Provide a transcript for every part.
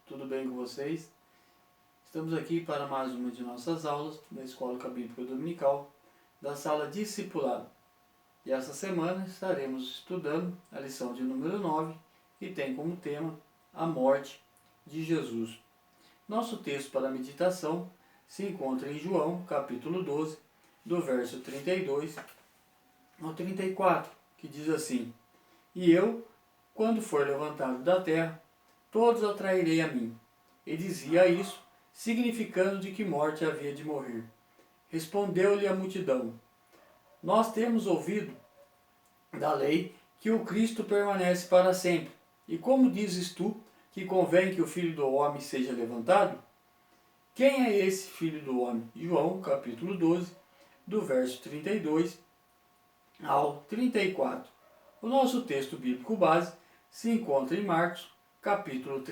tudo bem com vocês? Estamos aqui para mais uma de nossas aulas da Escola Bíblica Dominical, da sala Discipulado. E essa semana estaremos estudando a lição de número 9, que tem como tema a morte de Jesus. Nosso texto para a meditação se encontra em João, capítulo 12, do verso 32 ao 34, que diz assim: E eu, quando for levantado da terra, todos atrairei a mim. E dizia isso, significando de que morte havia de morrer. Respondeu-lhe a multidão: Nós temos ouvido da lei que o Cristo permanece para sempre. E como dizes tu que convém que o Filho do Homem seja levantado? Quem é esse Filho do Homem? João, capítulo 12, do verso 32 ao 34. O nosso texto bíblico base se encontra em Marcos, capítulo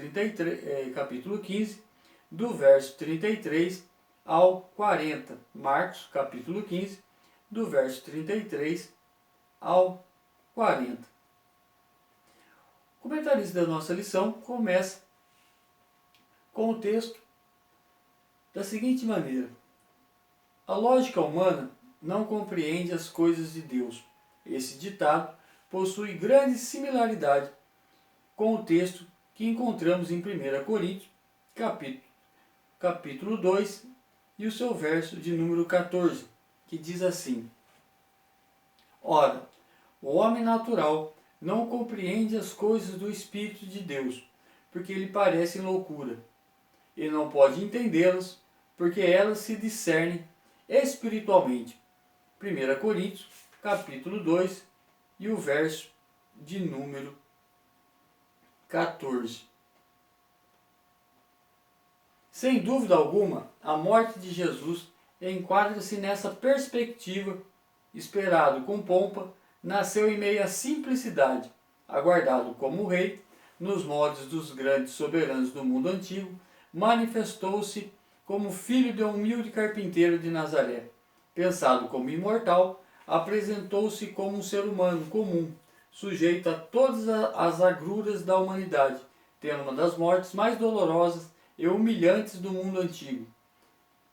15, do verso 33 ao 40. Marcos, capítulo 15, do verso 33 ao 40. O comentarista da nossa lição começa com o texto da seguinte maneira: A lógica humana não compreende as coisas de Deus. Esse ditado possui grande similaridade com o texto que encontramos em 1 Coríntios, capítulo 2, e o seu verso de número 14, que diz assim: Ora, o homem natural não compreende as coisas do Espírito de Deus, porque lhe parecem loucura, e não pode entendê-las, porque elas se discernem espiritualmente. 1 Coríntios, capítulo 2, e o verso de número 14. Sem dúvida alguma, a morte de Jesus enquadra-se nessa perspectiva. Esperado com pompa, nasceu em meio à simplicidade, aguardado como rei, nos moldes dos grandes soberanos do mundo antigo, manifestou-se como filho de um humilde carpinteiro de Nazaré. Pensado como imortal, apresentou-se como um ser humano comum, sujeito a todas as agruras da humanidade, tendo uma das mortes mais dolorosas e humilhantes do mundo antigo.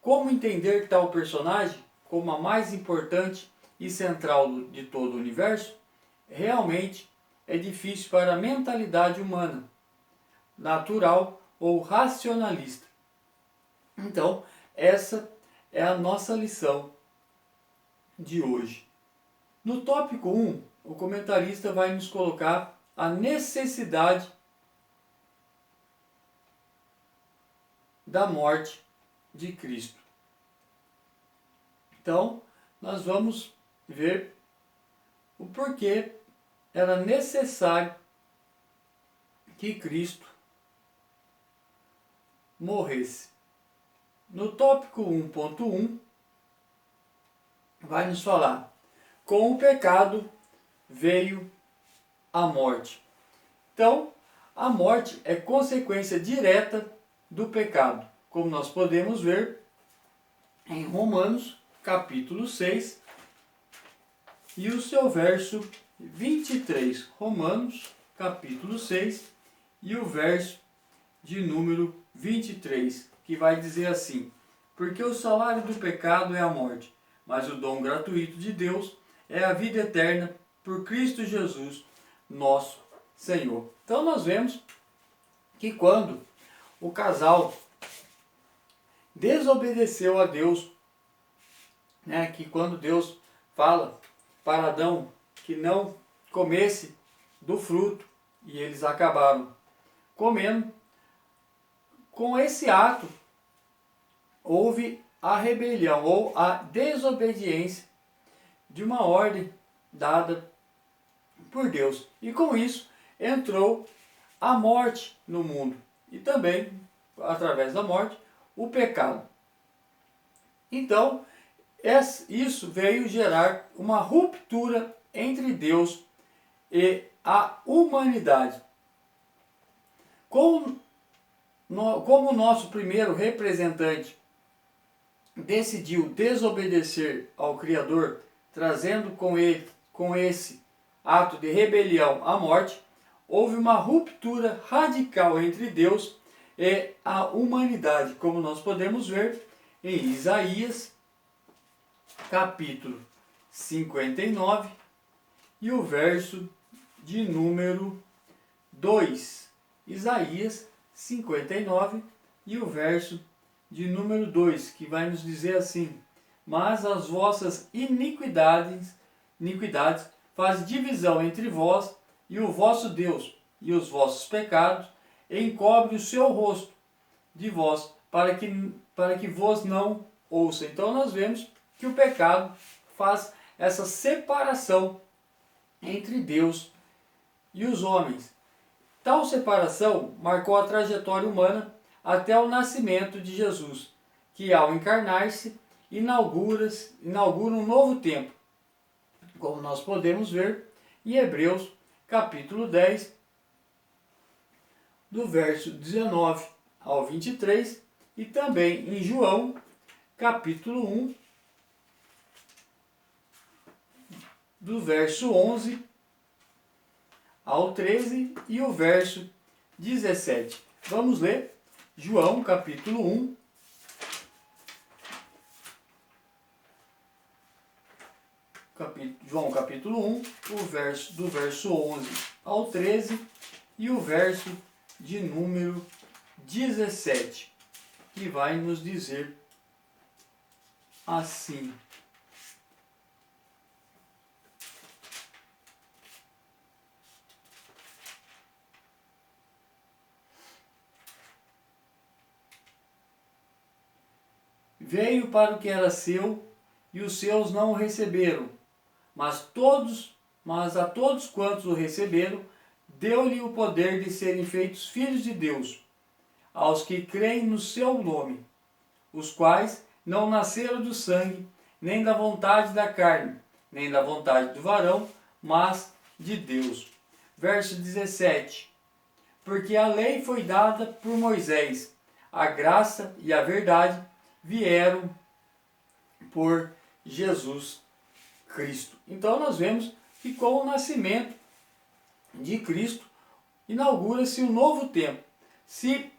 Como entender tal personagem como a mais importante e central de todo o universo? Realmente é difícil para a mentalidade humana, natural ou racionalista. Então, essa é a nossa lição de hoje. No tópico 1, o comentarista vai nos colocar a necessidade da morte de Cristo. Então, nós vamos ver o porquê era necessário que Cristo morresse. No tópico 1.1, vai nos falar: com o pecado veio a morte. Então, a morte é consequência direta do pecado, como nós podemos ver em Romanos, capítulo 6, e o seu verso 23. Romanos, capítulo 6, e o verso de número 23, que vai dizer assim: Porque o salário do pecado é a morte, mas o dom gratuito de Deus é a vida eterna por Cristo Jesus, nosso Senhor. Então nós vemos que quando o casal desobedeceu a Deus, que quando Deus fala para Adão que não comesse do fruto, e eles acabaram comendo, com esse ato houve a rebelião ou a desobediência de uma ordem dada por Deus. E com isso entrou a morte no mundo. E também, através da morte, o pecado. Então, isso veio gerar uma ruptura entre Deus e a humanidade. Como o nosso primeiro representante decidiu desobedecer ao Criador, trazendo com esse ato de rebelião a morte, houve uma ruptura radical entre Deus e a humanidade, como nós podemos ver em Isaías, capítulo 59, e o verso de número 2. Isaías 59 e o verso de número 2, que vai nos dizer assim: mas as vossas iniquidades fazem divisão entre vós e o vosso Deus, e os vossos pecados encobre o seu rosto de vós, para que vos não ouça. Então nós vemos que o pecado faz essa separação entre Deus e os homens. Tal separação marcou a trajetória humana até o nascimento de Jesus, que ao encarnar-se inaugura um novo tempo, como nós podemos ver em Hebreus capítulo 10, do verso 19 ao 23, e também em João capítulo 1, do verso 11 ao 13 e o verso 17. Vamos ler João capítulo 1, João capítulo 1, do verso 11 ao 13 e o verso de número 17, que vai nos dizer assim: veio para o que era seu, e os seus não o receberam, mas a todos quantos o receberam, deu-lhe o poder de serem feitos filhos de Deus, aos que creem no seu nome, os quais não nasceram do sangue, nem da vontade da carne, nem da vontade do varão, mas de Deus. Verso 17. Porque a lei foi dada por Moisés, a graça e a verdade vieram por Jesus Cristo. Então nós vemos que com o nascimento de Cristo inaugura-se um novo tempo. Se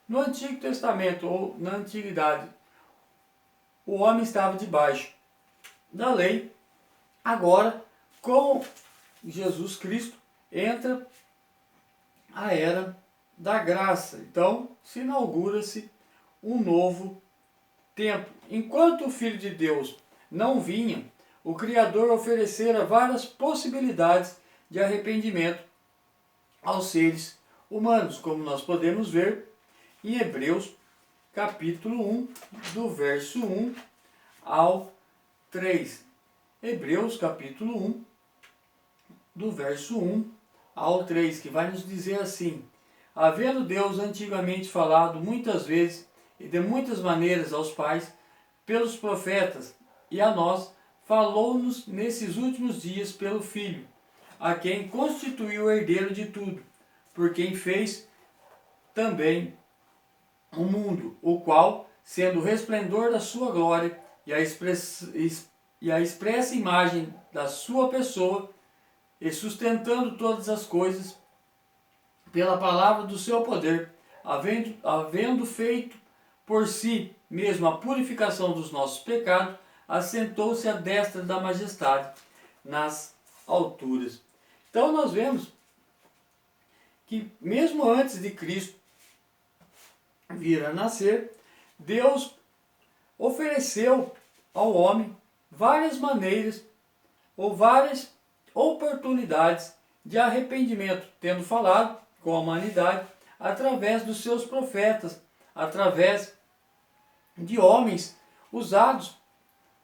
no Antigo Testamento ou na Antiguidade o homem estava debaixo da lei, agora com Jesus Cristo entra a era da graça. Então se inaugura-se um novo tempo. Enquanto o Filho de Deus não vinha, o Criador oferecera várias possibilidades de arrependimento aos seres humanos, como nós podemos ver em Hebreus capítulo 1, do verso 1 ao 3. Hebreus capítulo 1, do verso 1 ao 3, que vai nos dizer assim: havendo Deus antigamente falado muitas vezes e de muitas maneiras aos pais, pelos profetas, e a nós, falou-nos nesses últimos dias pelo Filho, a quem constituiu o herdeiro de tudo, por quem fez também o mundo, o qual, sendo o resplendor da sua glória e a expressa imagem da sua pessoa, e sustentando todas as coisas pela palavra do seu poder, havendo feito por si mesmo a purificação dos nossos pecados, assentou-se à destra da majestade nas alturas. Então nós vemos que mesmo antes de Cristo vir a nascer, Deus ofereceu ao homem várias maneiras ou várias oportunidades de arrependimento, tendo falado com a humanidade através dos seus profetas, através de homens usados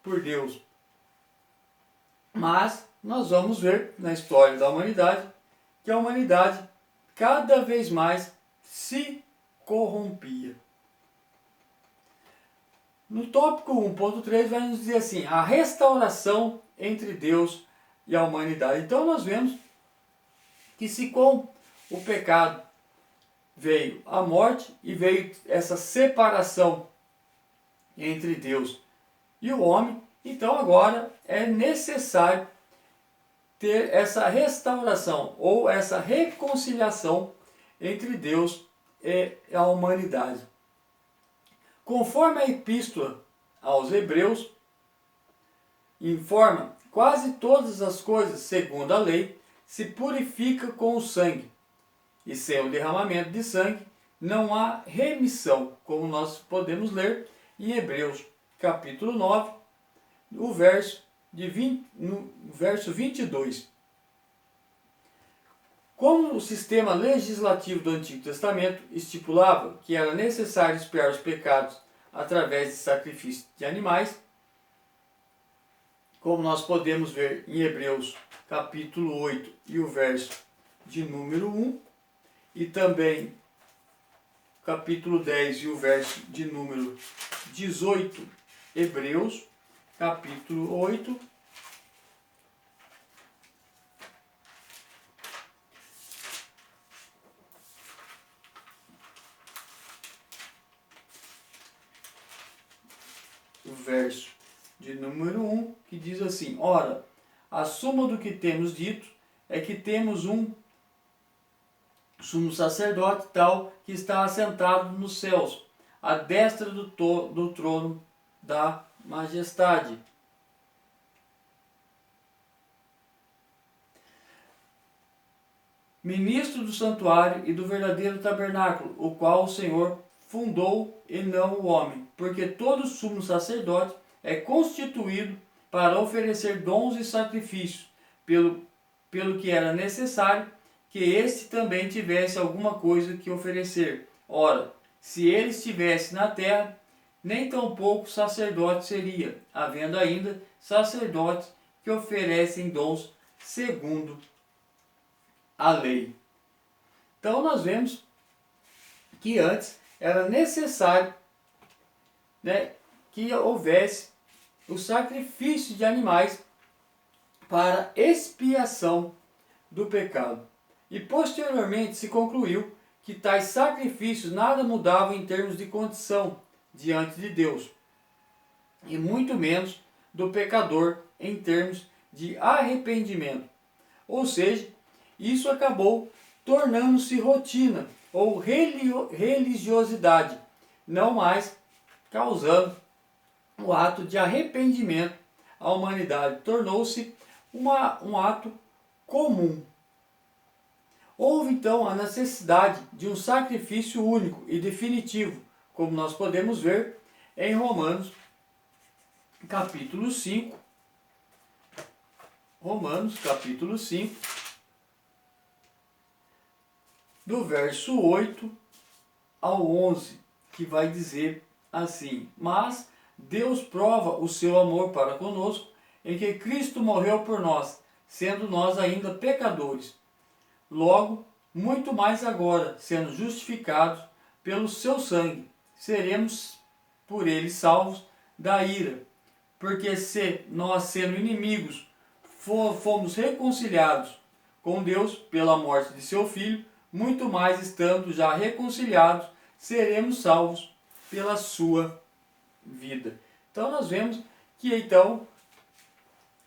por Deus. Mas nós vamos ver na história da humanidade que a humanidade cada vez mais se corrompia. No tópico 1.3 vai nos dizer assim: a restauração entre Deus e a humanidade. Então nós vemos que se com o pecado veio a morte e veio essa separação entre Deus e o homem, então agora é necessário ter essa restauração ou essa reconciliação entre Deus a humanidade. Conforme a epístola aos Hebreus informa, quase todas as coisas, segundo a lei, se purificam com o sangue, e sem o derramamento de sangue não há remissão, como nós podemos ler em Hebreus capítulo 9, no verso 22. Como o sistema legislativo do Antigo Testamento estipulava que era necessário expiar os pecados através de sacrifício de animais, como nós podemos ver em Hebreus capítulo 8 e o verso de número 1, e também capítulo 10 e o verso de número 18, Hebreus capítulo 8, o verso de número 1, que diz assim: ora, a suma do que temos dito é que temos um sumo sacerdote tal que está assentado nos céus, à destra do trono da majestade. Ministro do santuário e do verdadeiro tabernáculo, o qual o Senhor fundou e não o homem, porque todo sumo sacerdote é constituído para oferecer dons e sacrifícios, pelo que era necessário que este também tivesse alguma coisa que oferecer. Ora, se ele estivesse na terra, nem tampouco sacerdote seria, havendo ainda sacerdotes que oferecem dons segundo a lei. Então nós vemos que antes era necessário, que houvesse o sacrifício de animais para expiação do pecado. E posteriormente se concluiu que tais sacrifícios nada mudavam em termos de condição diante de Deus, e muito menos do pecador em termos de arrependimento. Ou seja, isso acabou tornando-se rotina ou religiosidade, não mais causando o ato de arrependimento à humanidade. Tornou-se um ato comum. Houve então a necessidade de um sacrifício único e definitivo, como nós podemos ver em Romanos capítulo 5. Romanos capítulo 5, do verso 8 ao 11, que vai dizer assim: mas Deus prova o seu amor para conosco em que Cristo morreu por nós, sendo nós ainda pecadores. Logo, muito mais agora, sendo justificados pelo seu sangue, seremos por ele salvos da ira. Porque se nós, sendo inimigos, fomos reconciliados com Deus pela morte de seu Filho, muito mais estando já reconciliados, seremos salvos pela sua vida. Então nós vemos que então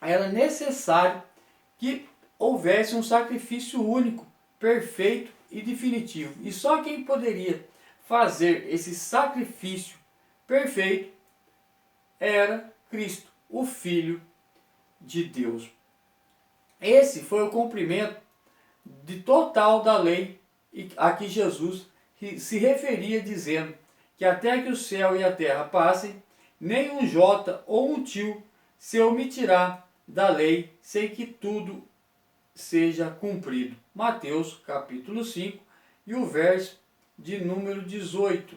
era necessário que houvesse um sacrifício único, perfeito e definitivo. E só quem poderia fazer esse sacrifício perfeito era Cristo, o Filho de Deus. Esse foi o cumprimento de total da lei a que Jesus se referia, dizendo que até que o céu e a terra passem, nem um jota ou um tio se omitirá da lei, sem que tudo seja cumprido. Mateus capítulo 5 e o verso de número 18.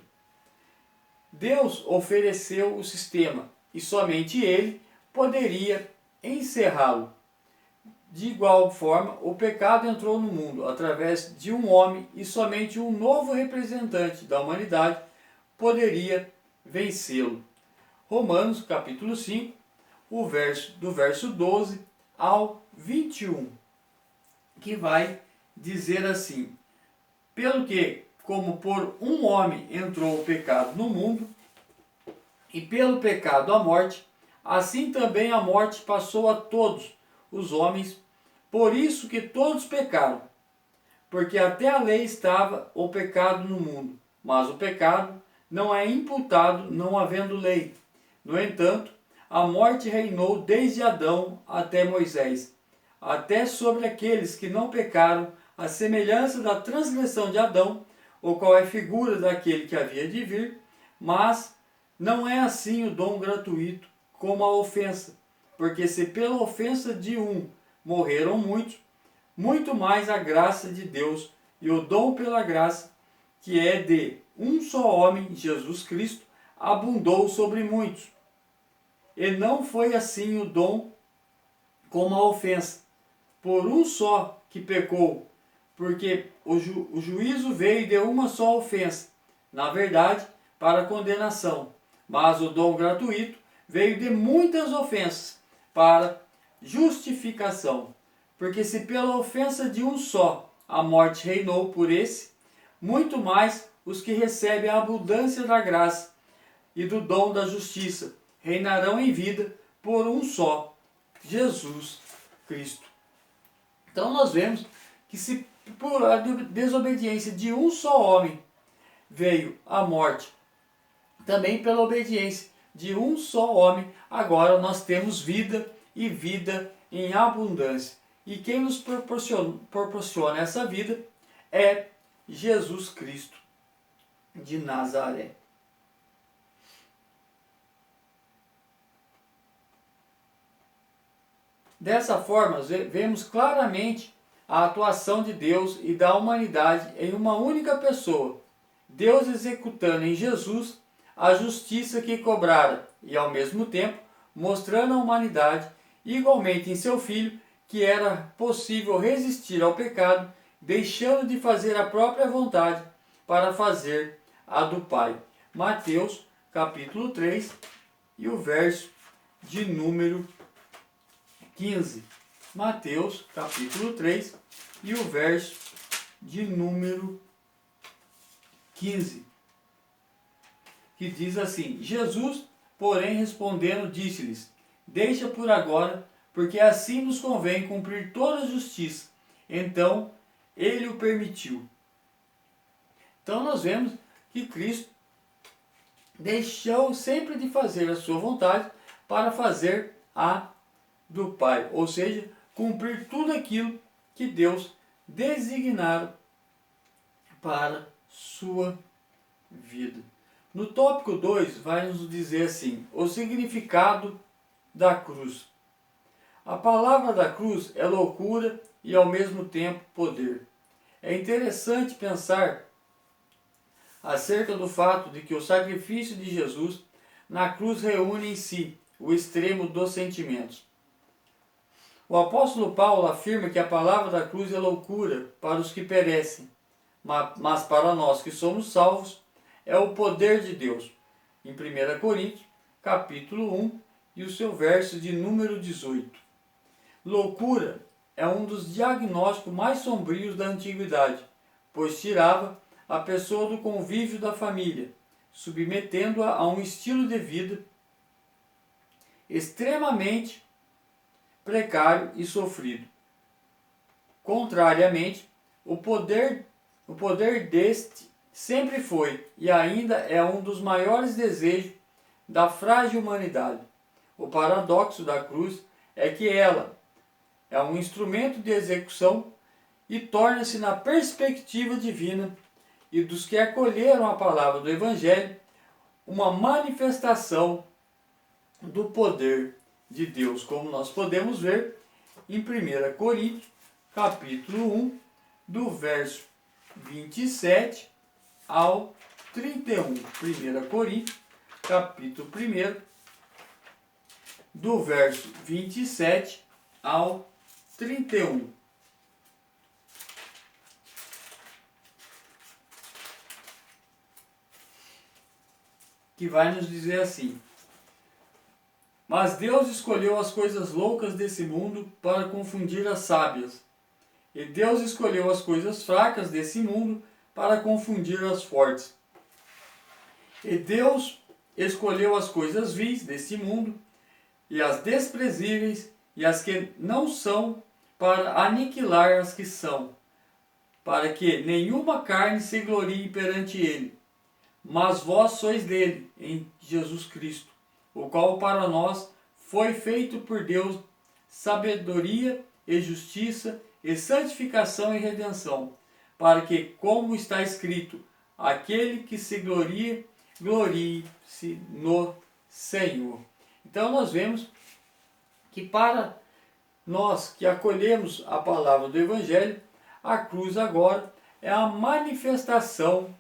Deus ofereceu o sistema e somente ele poderia encerrá-lo. De igual forma, o pecado entrou no mundo através de um homem e somente um novo representante da humanidade poderia vencê-lo. Romanos capítulo 5, do verso 12 ao 21, que vai dizer assim: pelo que, como por um homem entrou o pecado no mundo, e pelo pecado a morte, assim também a morte passou a todos os homens, por isso que todos pecaram. porque até a lei estava o pecado no mundo, mas o pecado não é imputado não havendo lei. No entanto, a morte reinou desde Adão até Moisés, até sobre aqueles que não pecaram, à semelhança da transgressão de Adão, o qual é figura daquele que havia de vir, mas não é assim o dom gratuito como a ofensa, porque se pela ofensa de um morreram muitos, muito mais a graça de Deus e o dom pela graça, que é de um só homem, Jesus Cristo, abundou sobre muitos. E não foi assim o dom como a ofensa, por um só que pecou, porque o juízo veio de uma só ofensa, na verdade, para condenação, mas o dom gratuito veio de muitas ofensas, para justificação. Porque se pela ofensa de um só a morte reinou por esse, muito mais os que recebem a abundância da graça e do dom da justiça reinarão em vida por um só, Jesus Cristo. Então nós vemos que se por a desobediência de um só homem veio a morte, também pela obediência de um só homem, agora nós temos vida e vida em abundância. E quem nos proporciona essa vida é Jesus Cristo de Nazaré. Dessa forma, vemos claramente a atuação de Deus e da humanidade em uma única pessoa, Deus executando em Jesus a justiça que cobrara e, ao mesmo tempo, mostrando à humanidade, igualmente em seu Filho, que era possível resistir ao pecado, deixando de fazer a própria vontade para fazer a do Pai. Mateus, capítulo 3, e o verso de número 15. Mateus, capítulo 3, e o verso de número 15, que diz assim: Jesus, porém, respondendo, disse-lhes: deixa por agora, porque assim nos convém cumprir toda a justiça. Então, ele o permitiu. Então nós vemos que Cristo deixou sempre de fazer a sua vontade para fazer a do Pai, ou seja, cumprir tudo aquilo que Deus designaram para sua vida. No tópico 2 vai nos dizer assim: o significado da cruz. A palavra da cruz é loucura e ao mesmo tempo poder. É interessante pensar acerca do fato de que o sacrifício de Jesus na cruz reúne em si o extremo dos sentimentos. O apóstolo Paulo afirma que a palavra da cruz é loucura para os que perecem, mas para nós que somos salvos é o poder de Deus. Em 1 Coríntios, capítulo 1, e o seu verso de número 18. Loucura é um dos diagnósticos mais sombrios da antiguidade, pois tirava a pessoa do convívio da família, submetendo-a a um estilo de vida extremamente precário e sofrido. Contrariamente, o poder deste sempre foi e ainda é um dos maiores desejos da frágil humanidade. O paradoxo da cruz é que ela é um instrumento de execução e torna-se, na perspectiva divina e dos que acolheram a palavra do Evangelho, uma manifestação do poder de Deus, como nós podemos ver em 1 Coríntios, capítulo 1, do verso 27 ao 31. 1 Coríntios, capítulo 1, do verso 27 ao 31. Que vai nos dizer assim: mas Deus escolheu as coisas loucas desse mundo para confundir as sábias. E Deus escolheu as coisas fracas desse mundo para confundir as fortes. E Deus escolheu as coisas vis desse mundo, e as desprezíveis, e as que não são, para aniquilar as que são, para que nenhuma carne se glorie perante ele. Mas vós sois dele, em Jesus Cristo, o qual para nós foi feito por Deus sabedoria e justiça e santificação e redenção, para que, como está escrito, aquele que se gloria, glorie-se no Senhor. Então nós vemos que para nós que acolhemos a palavra do Evangelho, a cruz agora é a manifestação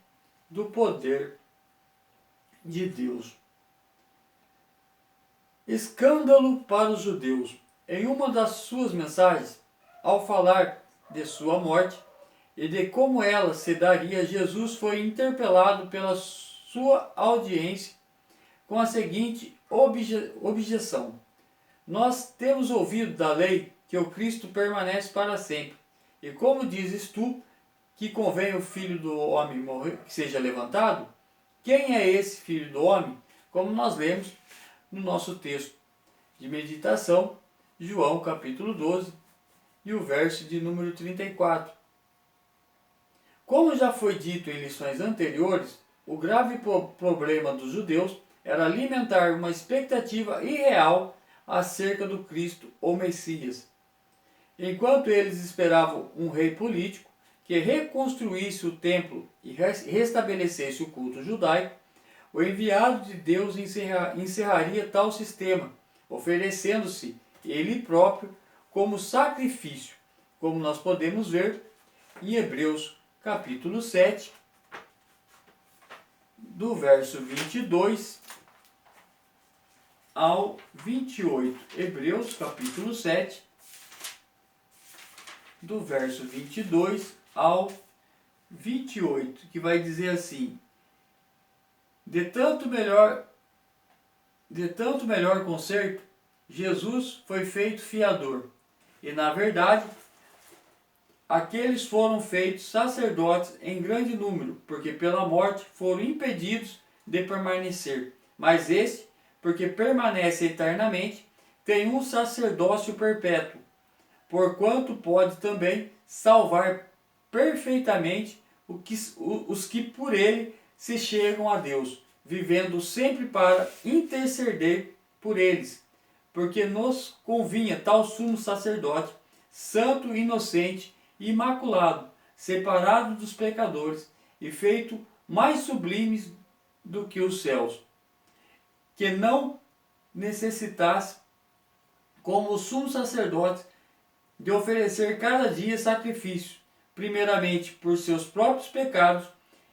do poder de Deus. Escândalo para os judeus. Em uma das suas mensagens, ao falar de sua morte e de como ela se daria, Jesus foi interpelado pela sua audiência com a seguinte objeção: nós temos ouvido da lei que o Cristo permanece para sempre. E como dizes tu que convém o Filho do Homem morrer, que seja levantado? Quem é esse Filho do Homem? Como nós lemos no nosso texto de meditação, João capítulo 12 e o verso de número 34. Como já foi dito em lições anteriores, o grave problema dos judeus era alimentar uma expectativa irreal acerca do Cristo ou Messias. Enquanto eles esperavam um rei político que reconstruísse o templo e restabelecesse o culto judaico, o enviado de Deus encerraria tal sistema, oferecendo-se ele próprio como sacrifício, como nós podemos ver em Hebreus capítulo 7, do verso 22 ao 28. Hebreus capítulo 7, do verso 22 ao 28, que vai dizer assim: de tanto melhor conserto, Jesus foi feito fiador, e na verdade aqueles foram feitos sacerdotes em grande número, porque pela morte foram impedidos de permanecer. Mas este, porque permanece eternamente, tem um sacerdócio perpétuo, porquanto pode também salvar perfeitamente os que por ele se chegam a Deus, vivendo sempre para interceder por eles, porque nos convinha tal sumo sacerdote, santo, inocente e imaculado, separado dos pecadores e feito mais sublimes do que os céus, que não necessitasse, como o sumo sacerdote, de oferecer cada dia sacrifício, primeiramente por seus próprios pecados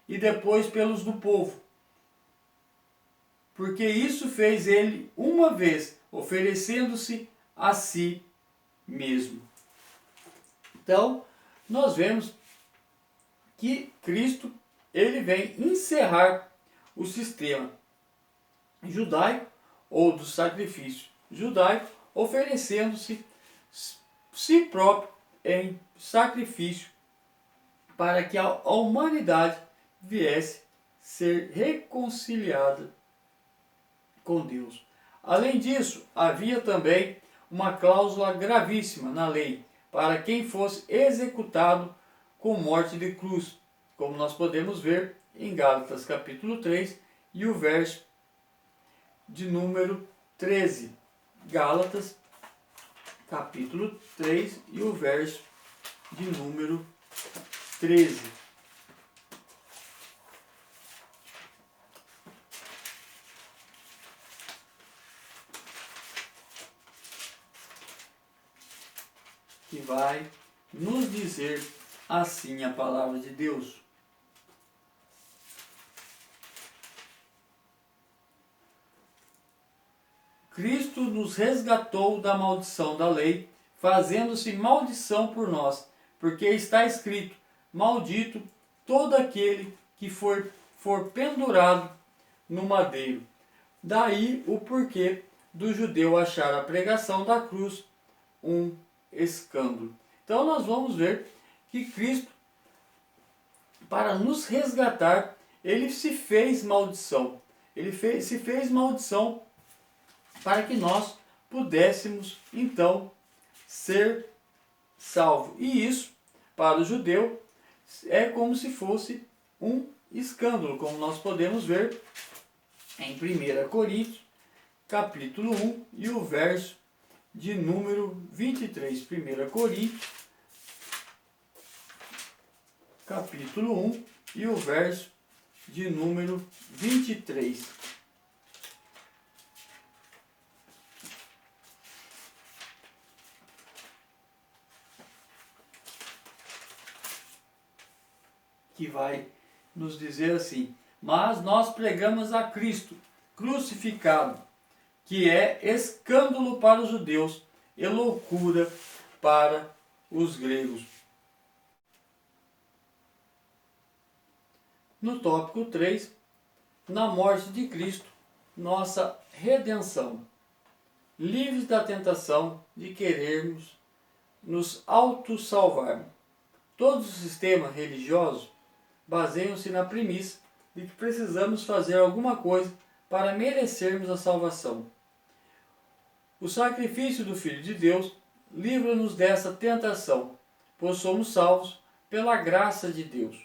e depois pelos do povo, porque isso fez ele uma vez, oferecendo-se a si mesmo. Então, nós vemos que Cristo ele vem encerrar o sistema judaico ou do sacrifício judaico, oferecendo-se si próprio em sacrifício para que a humanidade viesse ser reconciliada com Deus. Além disso, havia também uma cláusula gravíssima na lei para quem fosse executado com morte de cruz, como nós podemos ver em Gálatas capítulo 3 e o verso de número 13. Gálatas capítulo 3 e o verso de número 13. Que vai nos dizer assim a palavra de Deus. Cristo nos resgatou da maldição da lei, fazendo-se maldição por nós, porque está escrito: maldito todo aquele que for pendurado no madeiro. Daí o porquê do judeu achar a pregação da cruz um escândalo. Então nós vamos ver que Cristo, para nos resgatar, ele se fez maldição. Se fez maldição para que nós pudéssemos então ser salvos. E isso, para o judeu, é como se fosse um escândalo, como nós podemos ver em 1 Coríntios, capítulo 1 e o verso de número 23. 1 Coríntios, capítulo 1 e o verso de número 23. Que vai nos dizer assim: mas nós pregamos a Cristo crucificado, que é escândalo para os judeus e loucura para os gregos. No tópico 3, na morte de Cristo, nossa redenção. Livres da tentação de querermos nos autossalvarmos. Todos os sistemas religiosos baseiam-se na premissa de que precisamos fazer alguma coisa para merecermos a salvação. O sacrifício do Filho de Deus livra-nos dessa tentação, pois somos salvos pela graça de Deus,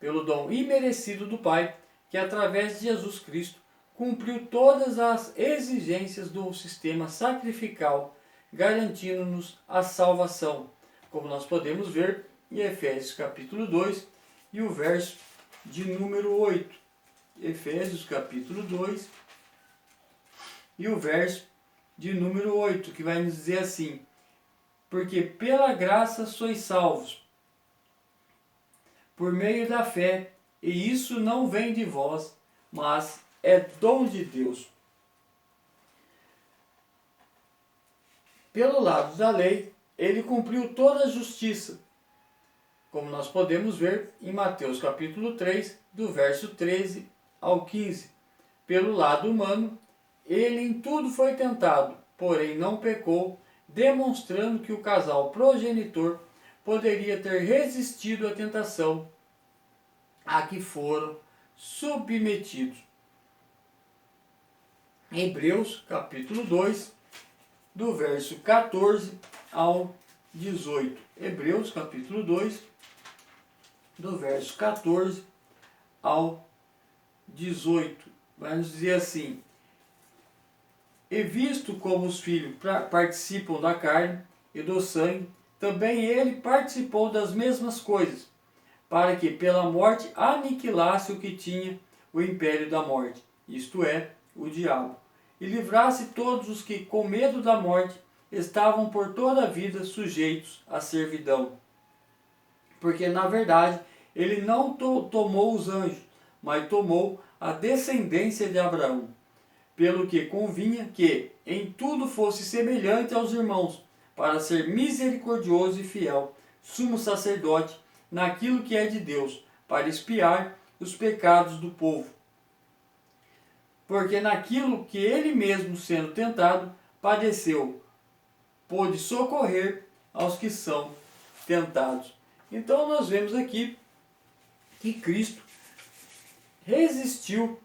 pelo dom imerecido do Pai, que através de Jesus Cristo cumpriu todas as exigências do sistema sacrificial, garantindo-nos a salvação, como nós podemos ver em Efésios capítulo 2 e o verso de número 8. Efésios capítulo 2 e o verso de número 8, que vai nos dizer assim: porque pela graça sois salvos, por meio da fé, e isso não vem de vós, mas é dom de Deus. Pelo lado da lei, ele cumpriu toda a justiça, como nós podemos ver em Mateus capítulo 3, do verso 13 ao 15. Pelo lado humano, ele em tudo foi tentado, porém não pecou, demonstrando que o casal progenitor poderia ter resistido à tentação a que foram submetidos. Hebreus capítulo 2, do verso 14 ao 18. Hebreus capítulo 2, do verso 14 ao 18. Vai nos dizer assim: e visto como os filhos participam da carne e do sangue, também ele participou das mesmas coisas, para que pela morte aniquilasse o que tinha o império da morte, isto é, o diabo, e livrasse todos os que, com medo da morte, estavam por toda a vida sujeitos à servidão. Porque, na verdade, ele não tomou os anjos, mas tomou a descendência de Abraão, pelo que convinha que em tudo fosse semelhante aos irmãos, para ser misericordioso e fiel, sumo sacerdote, naquilo que é de Deus, para expiar os pecados do povo. Porque naquilo que ele mesmo, sendo tentado, padeceu, pôde socorrer aos que são tentados. Então nós vemos aqui que Cristo resistiu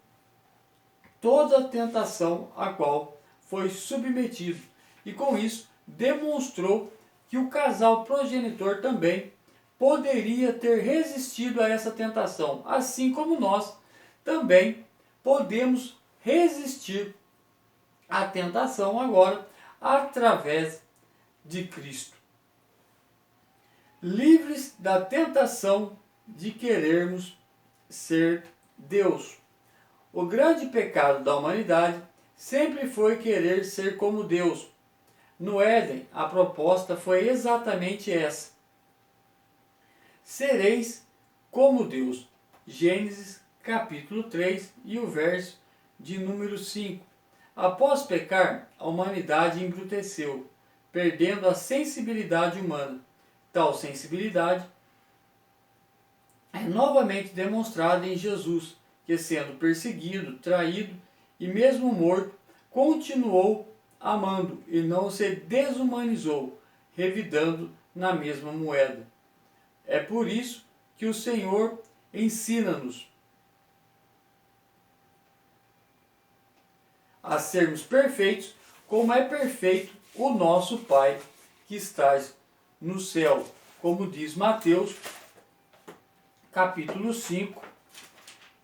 toda a tentação a qual foi submetido, e com isso demonstrou que o casal progenitor também poderia ter resistido a essa tentação, assim como nós também podemos resistir à tentação agora através de Cristo. Livres da tentação de querermos ser Deus. O grande pecado da humanidade sempre foi querer ser como Deus. No Éden, a proposta foi exatamente essa: sereis como Deus. Gênesis capítulo 3 e o verso de número 5. Após pecar, a humanidade embruteceu, perdendo a sensibilidade humana. Tal sensibilidade é novamente demonstrada em Jesus, que, sendo perseguido, traído e mesmo morto, continuou amando e não se desumanizou, revidando na mesma moeda. É por isso que o Senhor ensina-nos a sermos perfeitos, como é perfeito o nosso Pai que estás no céu, como diz Mateus capítulo 5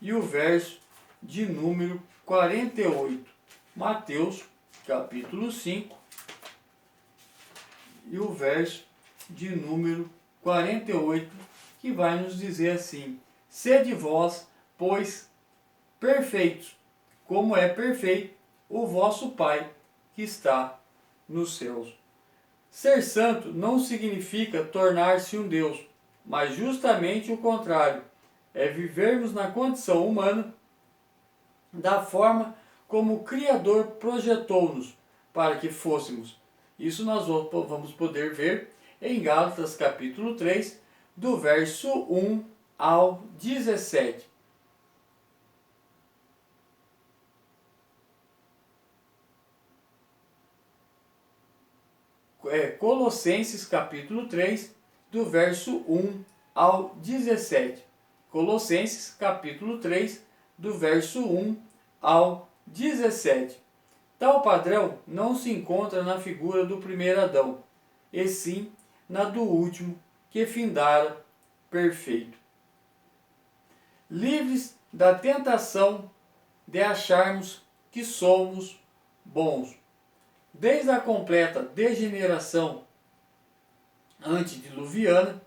e o verso de número 48. Mateus, capítulo 5 e o verso de número 48, que vai nos dizer assim: sede vós, pois, perfeitos, como é perfeito o vosso Pai que está nos céus. Ser santo não significa tornar-se um Deus, mas justamente o contrário. É vivermos na condição humana da forma como o Criador projetou-nos para que fôssemos. Isso nós vamos poder ver em Gálatas capítulo 3, do verso 1 ao 17. Colossenses capítulo 3, do verso 1 ao 17. Colossenses capítulo 3, do verso 1 ao 17. Tal padrão não se encontra na figura do primeiro Adão, e sim na do último, que findara perfeito. Livres da tentação de acharmos que somos bons. Desde a completa degeneração antediluviana,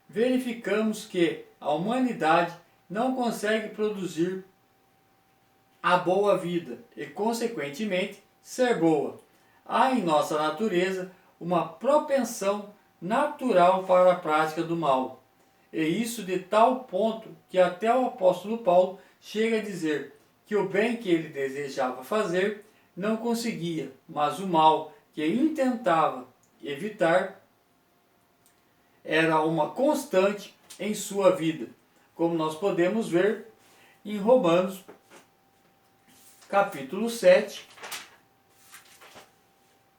verificamos que a humanidade não consegue produzir a boa vida e, consequentemente, ser boa. Há em nossa natureza uma propensão natural para a prática do mal. E isso de tal ponto que até o apóstolo Paulo chega a dizer que o bem que ele desejava fazer não conseguia, mas o mal que intentava evitar era uma constante em sua vida, como nós podemos ver em Romanos capítulo 7,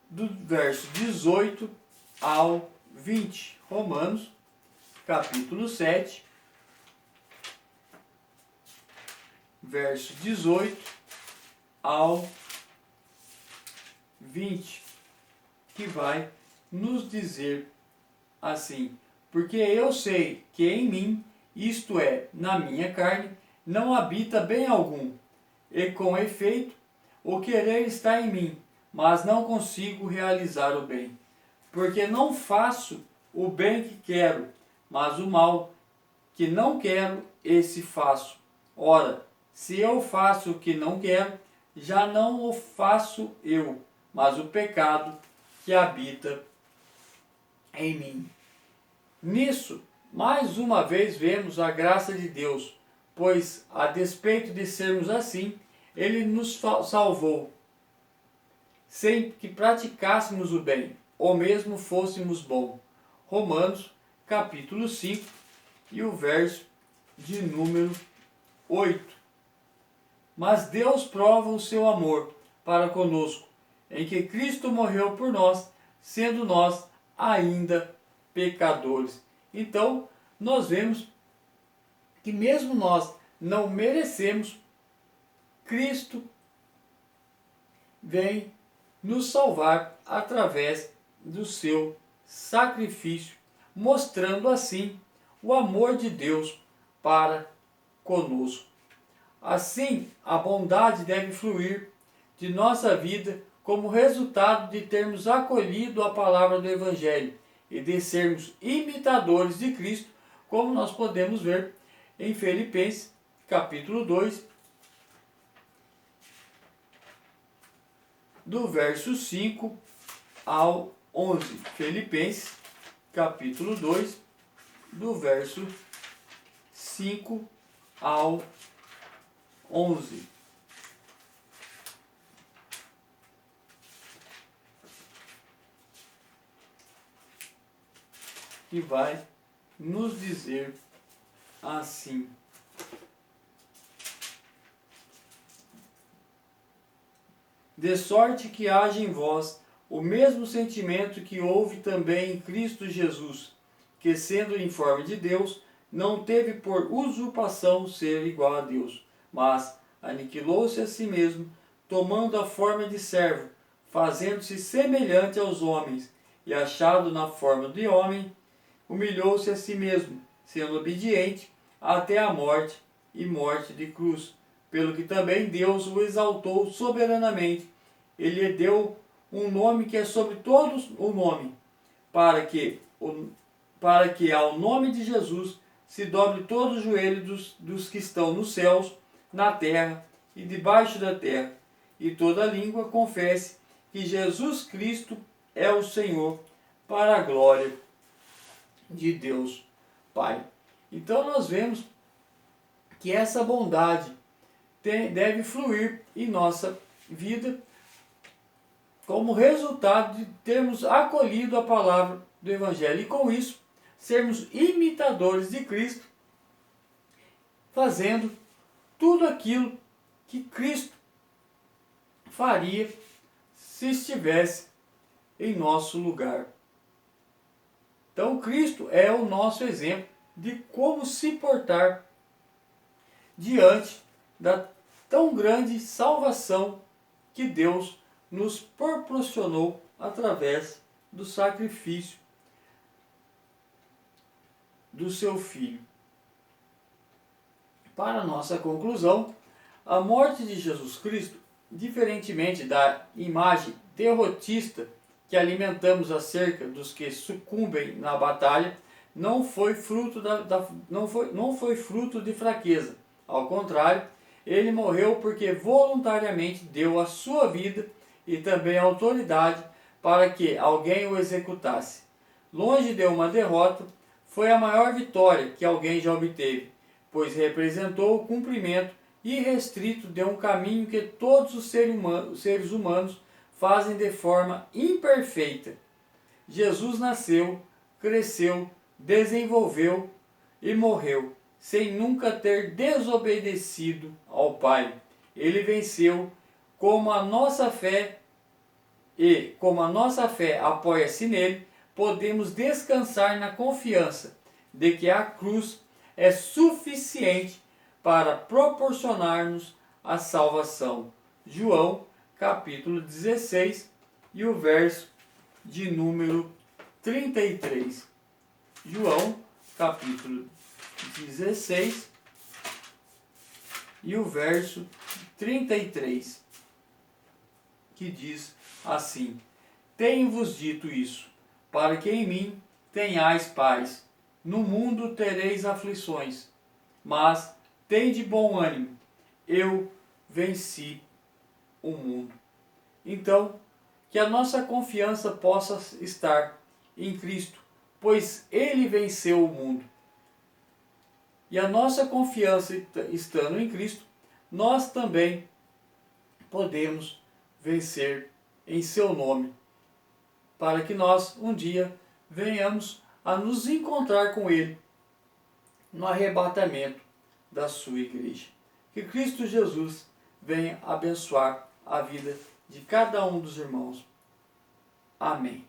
do verso 18 ao 20. Romanos capítulo 7, verso 18 ao 20, que vai nos dizer assim: porque eu sei que em mim, isto é, na minha carne, não habita bem algum, e com efeito, o querer está em mim, mas não consigo realizar o bem. Porque não faço o bem que quero, mas o mal que não quero, esse faço. Ora, se eu faço o que não quero, já não o faço eu, mas o pecado que habita em mim. Nisso, mais uma vez vemos a graça de Deus, pois, a despeito de sermos assim, Ele nos salvou, sem que praticássemos o bem, ou mesmo fôssemos bons. Romanos, capítulo 5, e o verso de número 8. Mas Deus prova o seu amor para conosco, em que Cristo morreu por nós, sendo nós ainda pecadores. Então, nós vemos que mesmo nós não merecemos, Cristo vem nos salvar através do seu sacrifício, mostrando assim o amor de Deus para conosco. Assim, a bondade deve fluir de nossa vida como resultado de termos acolhido a palavra do Evangelho e de sermos imitadores de Cristo, como nós podemos ver em Filipenses, capítulo 2, do verso 5 ao 11. Filipenses, capítulo 2, do verso 5 ao 11. Que vai nos dizer assim: de sorte que haja em vós o mesmo sentimento que houve também em Cristo Jesus, que, sendo em forma de Deus, não teve por usurpação ser igual a Deus, mas aniquilou-se a si mesmo, tomando a forma de servo, fazendo-se semelhante aos homens, e achado na forma de homem, humilhou-se a si mesmo, sendo obediente até a morte e morte de cruz, pelo que também Deus o exaltou soberanamente. Ele lhe deu um nome que é sobre todos o nome, para que ao nome de Jesus se dobre todo o joelho dos que estão nos céus, na terra e debaixo da terra, e toda língua confesse que Jesus Cristo é o Senhor, para a glória de Deus Pai. Então nós vemos que essa bondade deve fluir em nossa vida como resultado de termos acolhido a palavra do Evangelho e com isso sermos imitadores de Cristo, fazendo tudo aquilo que Cristo faria se estivesse em nosso lugar. Então Cristo é o nosso exemplo de como se portar diante da tão grande salvação que Deus nos proporcionou através do sacrifício do seu Filho. Para nossa conclusão, a morte de Jesus Cristo, diferentemente da imagem derrotista que alimentamos acerca dos que sucumbem na batalha, não foi fruto de fraqueza. Ao contrário, ele morreu porque voluntariamente deu a sua vida e também a autoridade para que alguém o executasse. Longe de uma derrota, foi a maior vitória que alguém já obteve, pois representou o cumprimento irrestrito de um caminho que todos os seres humanos fazem de forma imperfeita. Jesus nasceu, cresceu, desenvolveu e morreu, sem nunca ter desobedecido ao Pai. Ele venceu, como a nossa fé apoia-se nele, podemos descansar na confiança de que a cruz é suficiente para proporcionar-nos a salvação. João, capítulo 16, e o verso de número 33. João, capítulo 16, e o verso 33, que diz assim: Tenho-vos dito isso, para que em mim tenhais paz. No mundo tereis aflições, mas tende bom ânimo, eu venci o mundo. Então, que a nossa confiança possa estar em Cristo, pois Ele venceu o mundo. E a nossa confiança estando em Cristo, nós também podemos vencer em seu nome, para que nós um dia venhamos a nos encontrar com Ele no arrebatamento da sua igreja. Que Cristo Jesus venha abençoar a vida de cada um dos irmãos. Amém.